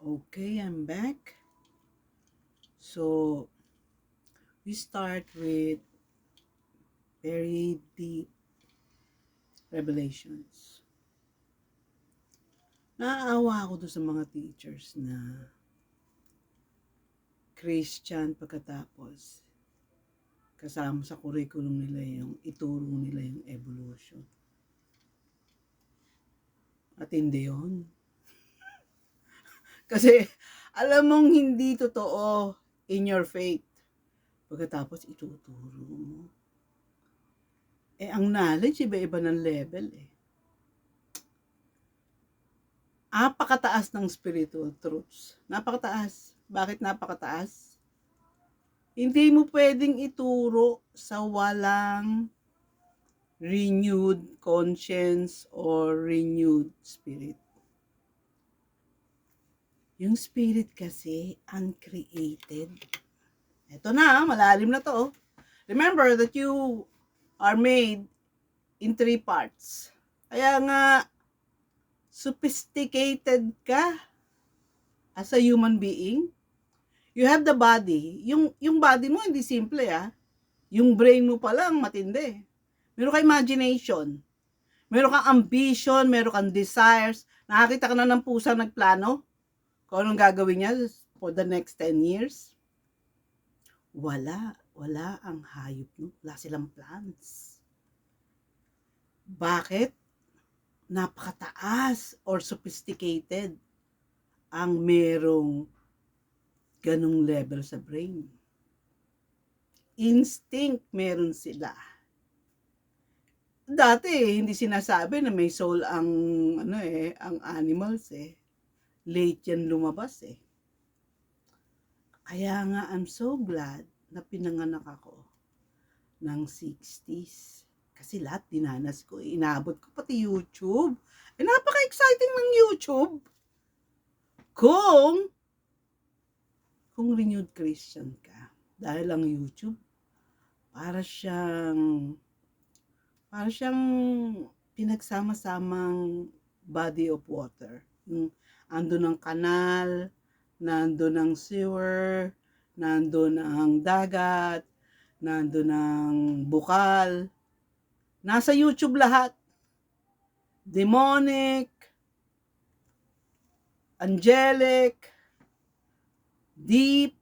Okay, I'm back. So, we start with very deep revelations. Naaawa ako doon sa mga teachers na Christian pagkatapos kasama sa curriculum nila yung ituro nila yung evolution. At hindi yun. Kasi alam mong hindi totoo in your faith. Pagkatapos ituturo mo. Ang knowledge, iba-iba ng level eh. Napakataas ng spiritual truths. Napakataas. Bakit napakataas? Hindi mo pwedeng ituro sa walang renewed conscience or renewed spirit. Yung spirit kasi uncreated. Ito na, malalim na to. Remember that you are made in 3 parts. Kaya nga, sophisticated ka as a human being. You have the body. Yung body mo hindi simple Yung brain mo pa lang matindi. Meron kang imagination. Meron kang ambition, meron kang desires. Nakakita ka na ng pusang nagplano kung anong gagawin niya for the next 10 years. Wala ang hayop mo. Wala silang plans. Bakit? Napakataas or sophisticated ang merong ganong level sa brain. Instinct meron sila. Dati hindi sinasabi na may soul ang ang animals Late yan lumabas Kaya nga I'm so glad na pinanganak ako ng 60s. Kasi lahat dinanas ko. Inabot ko pati YouTube. Napaka-exciting ng YouTube. Kung renewed Christian ka. Dahil ang YouTube, para siyang pinagsama-samang body of water. Andun ang kanal, nandun ang sewer, nandun ang dagat, nandun ang bukal. Nasa YouTube lahat. Demonic, angelic, deep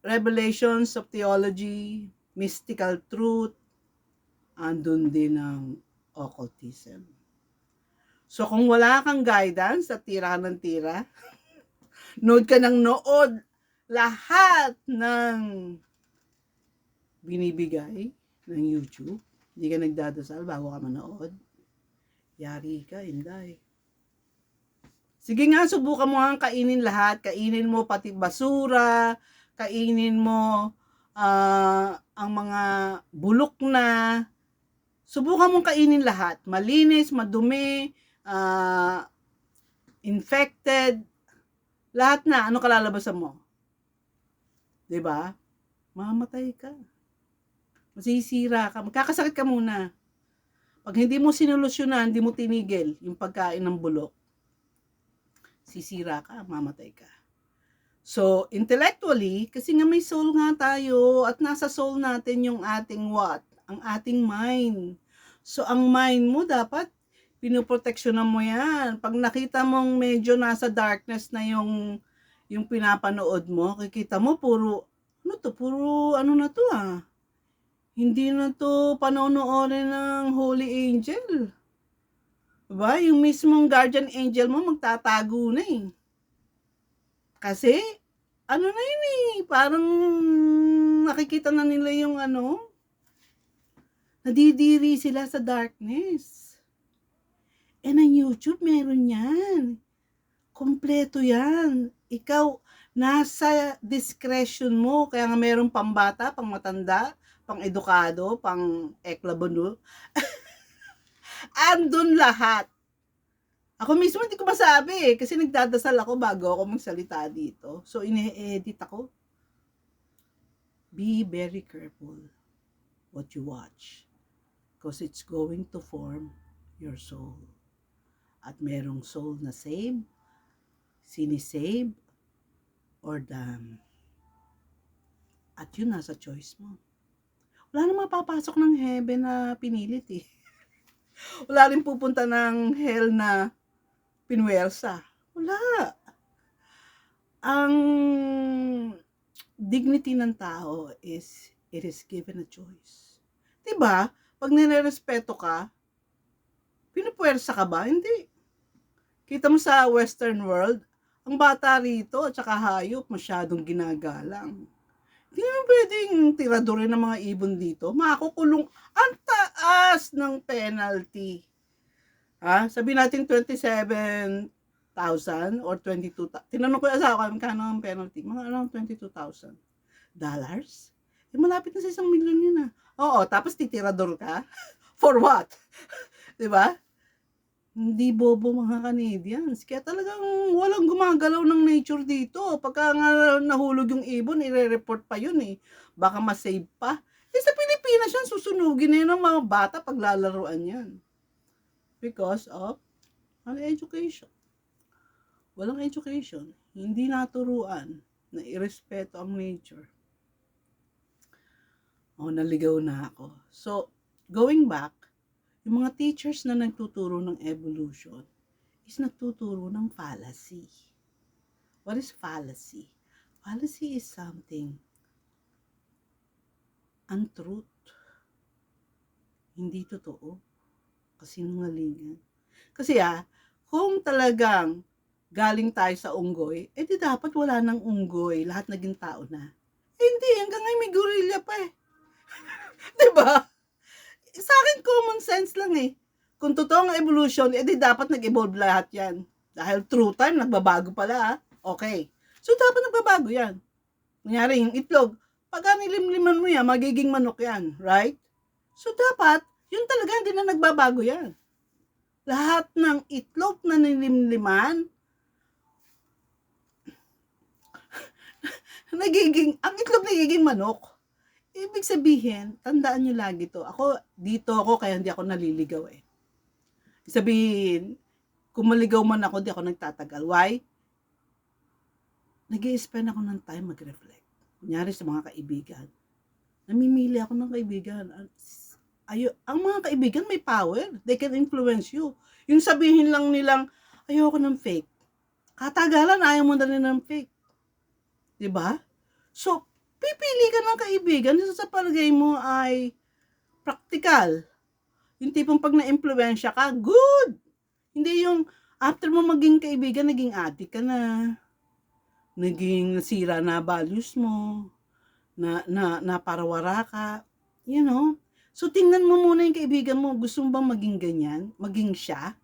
revelations of theology, mystical truth, andun din ang occultism. So kung wala kang guidance at tira ng tira, nood ka ng nood lahat ng binibigay ng YouTube, hindi ka nagdadasal bago ka manood, yari ka, inday. Sige nga, subukan mo nga kainin lahat. Kainin mo pati basura, kainin mo ang mga bulok na. Subukan mong kainin lahat. Malinis, madumi, infected, lahat na. Ano kalalabasan mo? 'Di ba? Mamatay ka. Masisira ka. Magkakasakit ka muna. Pag hindi mo sinolusyonan, hindi mo tinigil yung pagkain ng bulok, sisira ka, mamatay ka. So, intellectually, kasi nga may soul nga tayo at nasa soul natin yung ating what? Ang ating mind. So, ang mind mo dapat pinoproteksyonan mo yan. Pag nakita mong medyo nasa darkness na yung pinapanood mo, kikita mo puro na to Hindi na to panonoorin ng Holy Angel. Diba? Yung mismong guardian angel mo magtatago na Kasi, ano na yun parang nakikita na nila yung nadidiri sila sa darkness. Ang YouTube meron yan. Kompleto yan. Ikaw, nasa discretion mo. Kaya nga meron pambata, pang matanda, pang edukado, pang eklabono. Andun lahat. Ako mismo hindi ko masabi kasi nagdadasal ako bago ako magsalita dito. So, ine-edit ako. Be very careful what you watch because it's going to form your soul. At merong soul na save, sinisave, or dam. At yun, nasa choice mo. Wala namang mapapasok ng heaven na pinilit eh. Wala rin pupunta ng hell na pinwersa. Wala. Ang dignity ng tao is, it is given a choice. Diba? Pag nirerespeto ka, pinupwersa ka ba? Hindi. Kita mo sa Western world, ang bata rito at saka hayop masyadong ginagalang. Hindi naman pwedeng tiradorin ng mga ibon dito. Makukulong ang taas ng penalty. Ha? Sabi natin 27,000 or 22,000. Tinanong ko yung asawa ko, magkano ang penalty? Mga around $22,000. Eh, malapit na sa 1,000,000 yun ah. Oo, tapos titirador ka? For what? Diba? Hindi bobo mga Canadians. Kaya talagang walang gumagalaw ng nature dito. Pagka nga nahulog yung ibon, ire-report pa yun eh. Baka masave pa. Eh sa Pilipinas yan, susunugin na yun ng mga bata pag lalaruan yan. Because of education. Walang education. Hindi naturuan na irespeto ang nature. Naligaw na ako. So, going back, yung mga teachers na nagtuturo ng evolution is nagtuturo ng fallacy. What is fallacy? Fallacy is something untruth. Hindi totoo. Kasinungalingan. Kasi kung talagang galing tayo sa unggoy, di dapat wala nang unggoy. Lahat naging tao na. Hindi, hanggang ngayon may gorilla pa eh. Diba? Sa akin, common sense lang eh. Kung totoo ang evolution, di dapat nag-evolve lahat yan. Dahil through time, nagbabago pala. Okay. So, dapat nagbabago yan. Kunyari, yung itlog, pag nilimliman mo yan, magiging manok yan. Right? So, dapat, yun talaga, hindi na nagbabago yan. Lahat ng itlog na nilimliman, ang itlog nagiging manok. Ibig sabihin, tandaan nyo lagi to. Dito ako, kaya hindi ako naliligaw eh. Ibig sabihin, kung maligaw man ako, di ako nagtatagal. Why? Nag-i-spend ako ng time mag-reflect. Kunyari sa mga kaibigan. Namimili ako ng kaibigan. Ang mga kaibigan may power. They can influence you. Yung sabihin lang nilang, ayoko ng fake. Katagalan, ayaw mo na rin ng fake. Diba? So, pipili ka ng kaibigan sa palagay mo ay practical. Yung tipong pag na-impluwensya ka, good! Hindi yung after mo maging kaibigan, naging addict ka na. Naging nasira na values mo. Na parawara ka. You know? So, tingnan mo muna yung kaibigan mo. Gusto mo bang maging ganyan? Maging siya?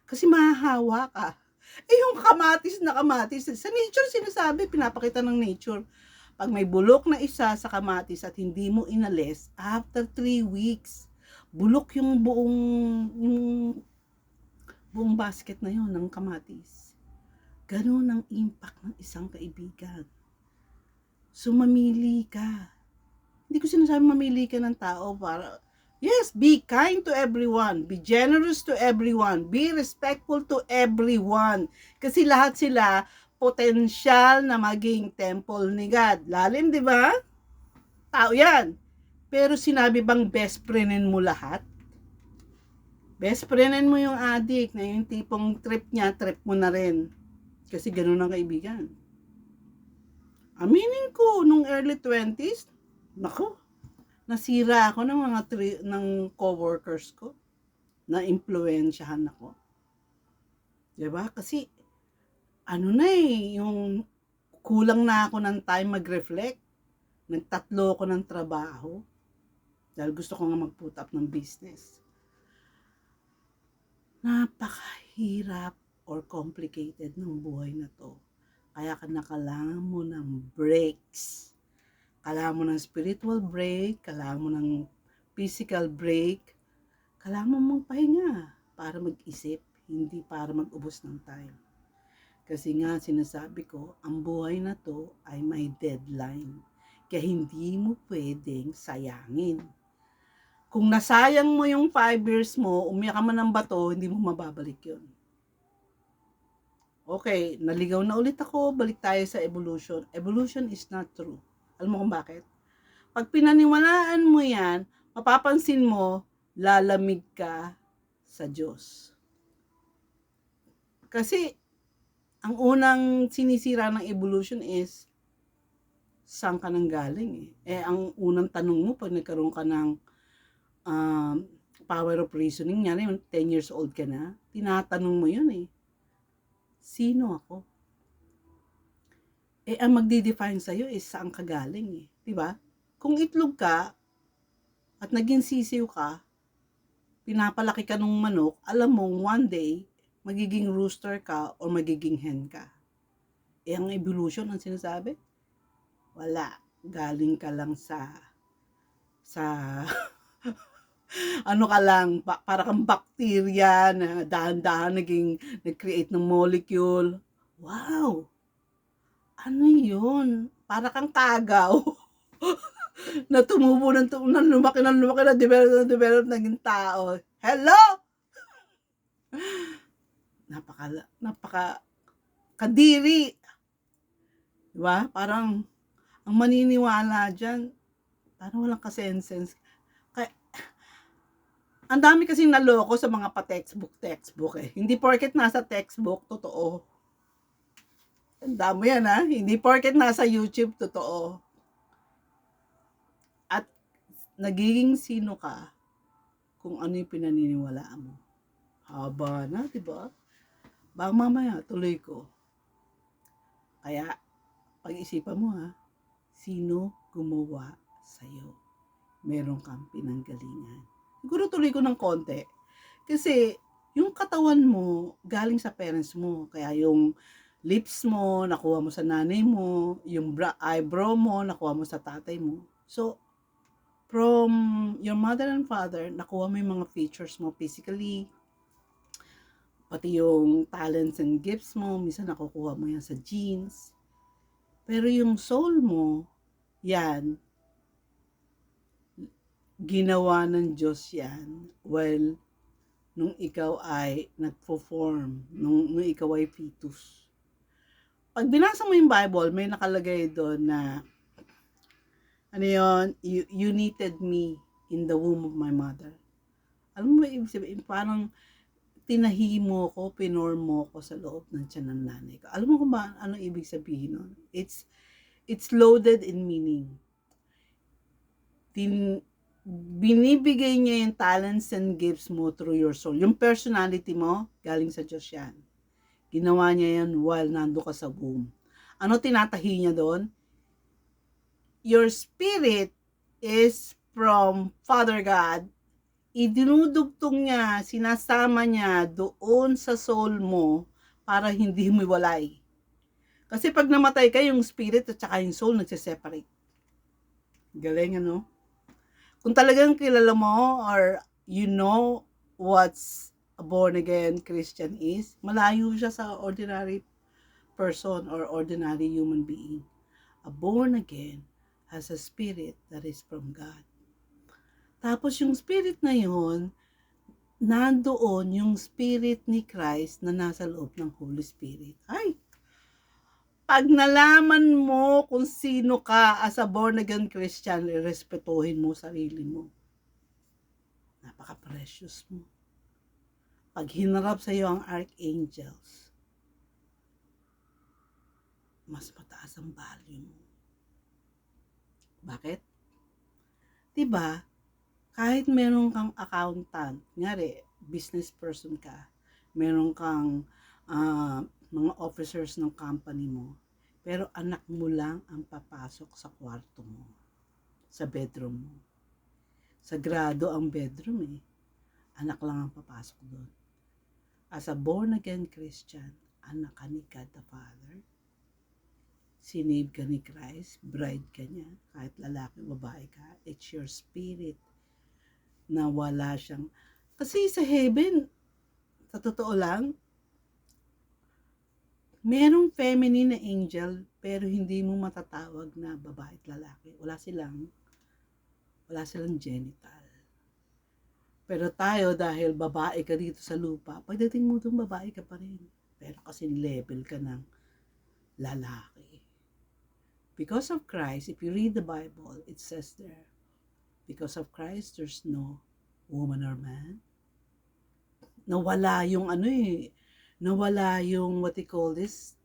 Kasi mahahawa ka. Yung kamatis na kamatis. Sa nature, sinasabi, pinapakita ng nature. Pag may bulok na isa sa kamatis at hindi mo inalis, after 3 weeks, bulok yung buong basket na yon ng kamatis. Ganun ang impact ng isang kaibigan. So, mamili ka. Hindi ko sinasabi mamili ka ng tao para, yes, be kind to everyone. Be generous to everyone. Be respectful to everyone. Kasi lahat sila, potensyal na maging temple ni God. Lalim, di ba? Tao yan. Pero sinabi bang best friendin mo lahat? Best friendin mo yung addict na yung tipong trip niya, trip mo na rin. Kasi ganun ang kaibigan. Aminin ko, nung early 20s, naku, nasira ako ng mga ng co-workers ko. Na-impluensyahan ako. Diba? Kasi yung kulang na ako ng time mag-reflect. Nagtatlo ko ng trabaho. Dahil gusto ko nga mag-put up ng business. Napakahirap or complicated ng buhay na to. Kaya kailangan mo ng breaks. Kailangan mo ng spiritual break. Kailangan mo ng physical break. Kailangan mo magpahinga para mag-isip. Hindi para mag-ubos ng time. Kasi nga, sinasabi ko, ang buhay na to ay may deadline. Kaya hindi mo pwedeng sayangin. Kung nasayang mo yung 5 years mo, umiyak ka man ng bato, hindi mo mababalik yun. Okay, naligaw na ulit ako, balik tayo sa evolution. Evolution is not true. Alam mo kung bakit? Pag pinaniwalaan mo yan, mapapansin mo, lalamig ka sa Diyos. Kasi, ang unang sinisira ng evolution is, saan ka nang galing eh? Ang unang tanong mo, pag nagkaroon ka ng um, power of reasoning, yan, 10 years old ka na, tinatanong mo yun eh. Sino ako? Ang magdi-define sa'yo is saan ka galing eh. Diba? Kung itlog ka, at naging sisiw ka, pinapalaki ka ng manok, alam mo, one day, magiging rooster ka o magiging hen ka. Ang evolution, ang sinasabi? Wala. Galing ka lang sa ano ka lang, para kang bacteria na dahan-dahan nag-create ng molecule. Wow! Ano yun? Para kang tagaw. Na tumubo ng lumaki, na develop, naging tao. Hello! Napaka kadiri. Diba? Parang, ang maniniwala dyan, parang walang kasensense. Kaya, ang dami kasing naloko sa mga pa-textbook eh. Hindi porket nasa textbook, totoo. Tanda mo yan ha? Hindi porket nasa YouTube, totoo. At nagiging sino ka kung ano yung pinaniniwalaan mo. Haba na, diba? Baka mamaya, tuloy ko. Kaya, pag-isipan mo ha, sino gumawa sa'yo? Meron kang pinanggalingan. Siguro tuloy ko ng konti. Kasi, yung katawan mo, galing sa parents mo. Kaya yung lips mo, nakuha mo sa nanay mo. Yung eyebrow mo, nakuha mo sa tatay mo. So, from your mother and father, nakuha mo yung mga features mo physically, pati yung talents and gifts mo, minsan nakukuha mo yan sa genes. Pero yung soul mo, yan, ginawa ng Diyos yan, well, nung ikaw ay nagpo-form, nung ikaw ay fetus. Pag binasa mo yung Bible, may nakalagay doon na, ano yun, you knitted me in the womb of my mother. Alam mo ba ibig sabihin? Parang tinahi mo ko, pinorm mo ko sa loob ng tiyan ng nanay ko. Alam mo kung ba ano ibig sabihin nun? It's loaded in meaning. Binibigay niya yung talents and gifts mo through your soul. Yung personality mo, galing sa Diyos yan. Ginawa niya yan while nando ka sa womb. Ano tinatahi niya doon? Your spirit is from Father God. Idinudugtong niya, sinasama niya doon sa soul mo para hindi mo iwalay. Kasi pag namatay ka, yung spirit at saka yung soul nagsiseparate. Galing ano? Kung talagang kilala mo or you know what's a born again Christian is, malayo siya sa ordinary person or ordinary human being. A born again has a spirit that is from God. Tapos yung spirit na yun, nandoon yung spirit ni Christ na nasa loob ng Holy Spirit. Ay! Pag nalaman mo kung sino ka as a born again Christian, respetuhin mo sarili mo. Napaka-precious mo. Pag hinarap sa iyo ang archangels, mas mataas ang value mo. Bakit? Diba, kahit meron kang accountant, ngari, business person ka, meron kang mga officers ng company mo, pero anak mo lang ang papasok sa kwarto mo, sa bedroom mo. Sagrado ang bedroom eh. Anak lang ang papasok doon. As a born-again Christian, anak ka ni God the Father. Sinave ka ni Christ, bride ka niya, kahit lalaki, babae ka, it's your spirit na wala siyang, kasi sa heaven, sa totoo lang, merong feminine na angel, pero hindi mo matatawag na babae at lalaki. Wala silang genital. Pero tayo, dahil babae ka dito sa lupa, pagdating mo doon, babae ka pa rin. pero kasi level ka ng lalaki. Because of Christ, if you read the Bible, it says there, because of Christ, there's no woman or man. Nawala yung nawala yung what you call this,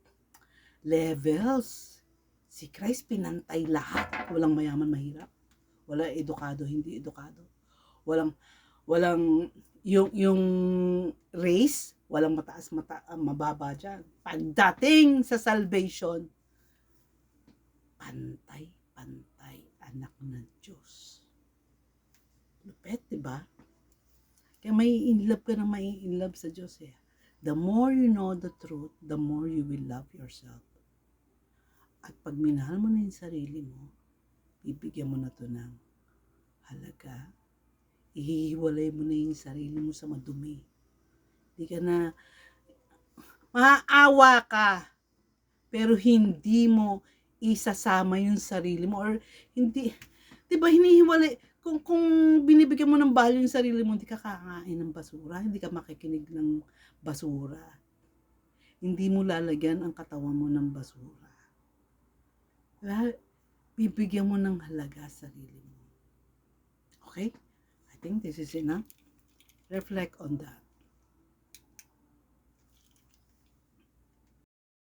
levels. Si Christ pinantay lahat. Walang mayaman, mahirap. Walang edukado, hindi edukado. Walang yung race, walang mababa dyan. Pagdating sa salvation, pantay anak ng Diyos. Lupet, diba? Kaya may inlove ka na may inlove sa Diyos eh. The more you know the truth, the more you will love yourself. At pag minahal mo na yung sarili mo, bibigyan mo na to ng halaga. Ihihiwalay mo na yung sarili mo sa madumi. Hindi ka na, maaawa ka, pero hindi mo isasama yung sarili mo, or hindi, diba hinihiwalay, kung binibigyan mo ng value yung sarili mo, hindi ka kakain ng basura, hindi ka makikinig ng basura, hindi mo lalagyan ang katawan mo ng basura. Bibigyan mo ng halaga sa sarili mo. Okay? I think this is enough. Reflect on that.